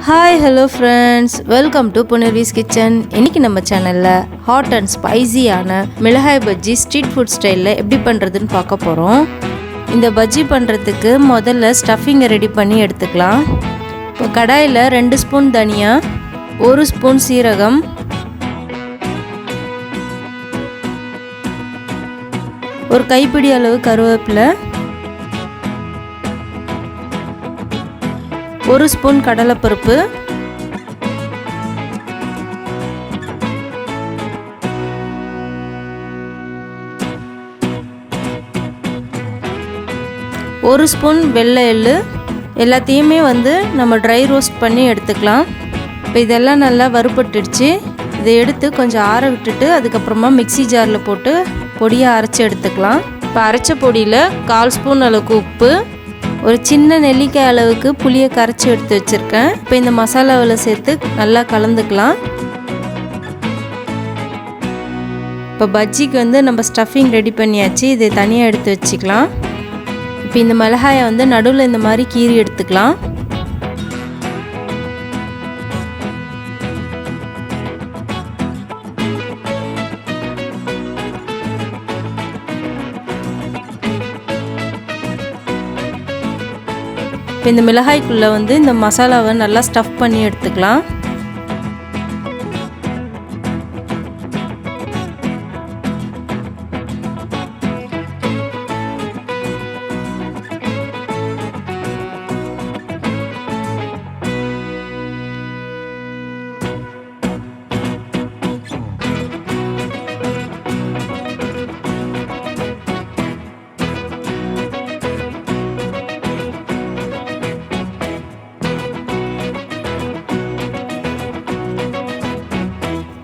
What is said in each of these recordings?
Hi, hello friends. Welcome to punarvis kitchen. இன்னைக்கு நம்ம சேனல்ல hot and spicy ஆன மிளகாய் பஜ்ஜி ஸ்ட்ரீட் ஃபுட் ஸ்டைல்ல எப்படி பண்றதுன்னு பார்க்க போறோம். இந்த பஜ்ஜி பண்றதுக்கு முதல்ல ஸ்டஃபிங் ரெடி பண்ணி எடுத்துக்கலாம். இப்போ கடாயில 2 ஸ்பூன் தனியா, 1 ஸ்பூன் சீரகம், ஒரு கைப்பிடி அளவு கருவேப்பிலை, 1 ஸ்பூன் கடலைப்பருப்பு, 1 ஸ்பூன் வெள்ளை எள்ளு எல்லாத்தையுமே நம்ம ட்ரை ரோஸ்ட் பண்ணி எடுத்துக்கலாம். இப்போ இதெல்லாம் நல்லா வறுபட்டுடுச்சு. இதை எடுத்து கொஞ்சம் ஆற விட்டுட்டு அதுக்கப்புறமா மிக்ஸி ஜாரில் போட்டு பொடியாக அரைச்சி எடுத்துக்கலாம். இப்போ அரைச்ச பொடியில் 1/4 ஸ்பூன் அளவுக்கு உப்பு, ஒரு சின்ன நெல்லிக்காய் அளவுக்கு புளியை கரைச்சி எடுத்து வச்சுருக்கேன். இப்போ இந்த மசாலாவில் சேர்த்து நல்லா கலந்துக்கலாம். இப்போ பஜ்ஜிக்கு நம்ம ஸ்டஃபிங் ரெடி பண்ணியாச்சு. இதை தனியாக எடுத்து வச்சுக்கலாம். இப்போ இந்த மிளகாயை நடுவில் இந்த மாதிரி கீறி எடுத்துக்கலாம். இப்போ இந்த மிளகாய்க்குள்ளே இந்த மசாலாவை நல்லா ஸ்டஃப் பண்ணி எடுத்துக்கலாம்.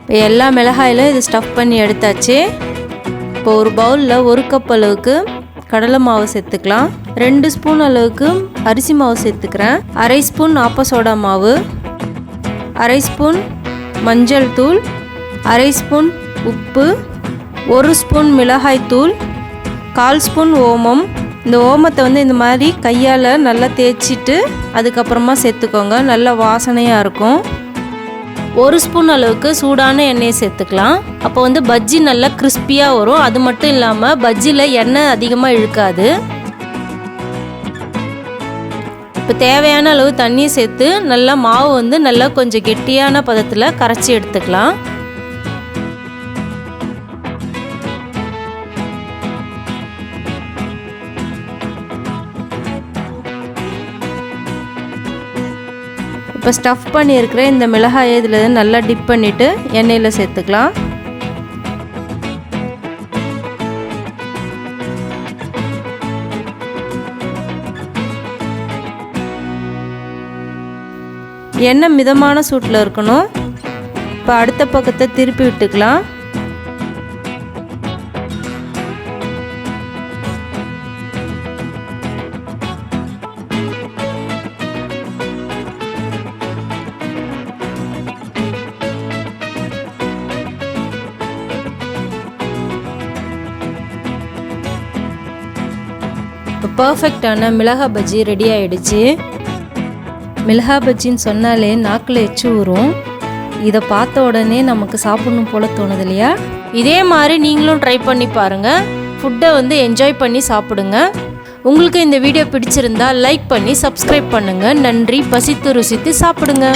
இப்போ எல்லா மிளகாயிலும் இது ஸ்டஃப் பண்ணி எடுத்தாச்சு. இப்போ ஒரு பவுலில் 1 கப் அளவுக்கு கடலை மாவு சேர்த்துக்கலாம். 2 ஸ்பூன் அளவுக்கு அரிசி மாவு சேர்த்துக்கிறேன். 1/2 ஸ்பூன் ஆப்ப சோடா மாவு, 1/2 ஸ்பூன் மஞ்சள் தூள், 1/2 ஸ்பூன் உப்பு, 1 ஸ்பூன் மிளகாய் தூள், 1/4 ஸ்பூன் ஓமம். இந்த ஓமத்தை இந்த மாதிரி கையால் நல்லா தேய்ச்சிட்டு அதுக்கப்புறமா சேர்த்துக்கோங்க. நல்லா வாசனையாக இருக்கும். 1 ஸ்பூன் அளவுக்கு சூடான எண்ணெயை சேர்த்துக்கலாம். அப்போ பஜ்ஜி நல்லா கிறிஸ்பியாக வரும். அது மட்டும் இல்லாமல் பஜ்ஜியில் எண்ணெய் அதிகமாக இழுக்காது. இப்போ தேவையான அளவு தண்ணியை சேர்த்து நல்லா மாவு நல்லா கொஞ்சம் கெட்டியான பதத்தில் கரைச்சி எடுத்துக்கலாம். இப்போ ஸ்டஃப் பண்ணியிருக்கிற இந்த மிளகாயை இதில் நல்லா டிப் பண்ணிவிட்டு எண்ணெயில் சேர்த்துக்கலாம். எண்ணெய் மிதமான சூட்டில் இருக்கணும். இப்போ அடுத்த பக்கத்தை திருப்பி விட்டுக்கலாம். இப்போ பர்ஃபெக்டான மிளகாய் பஜ்ஜி ரெடி ஆகிடுச்சு. மிளகாய் பஜ்ஜின்னு சொன்னாலே நாக்கில் எச்சு ஊறும். இதை பார்த்த உடனே நமக்கு சாப்பிடணும் போல தோணுது இல்லையா? இதே மாதிரி நீங்களும் ட்ரை பண்ணி பாருங்கள். ஃபுட்டை என்ஜாய் பண்ணி சாப்பிடுங்க. உங்களுக்கு இந்த வீடியோ பிடிச்சிருந்தா லைக் பண்ணி சப்ஸ்கிரைப் பண்ணுங்கள். நன்றி. பசித்து ருசித்து சாப்பிடுங்க.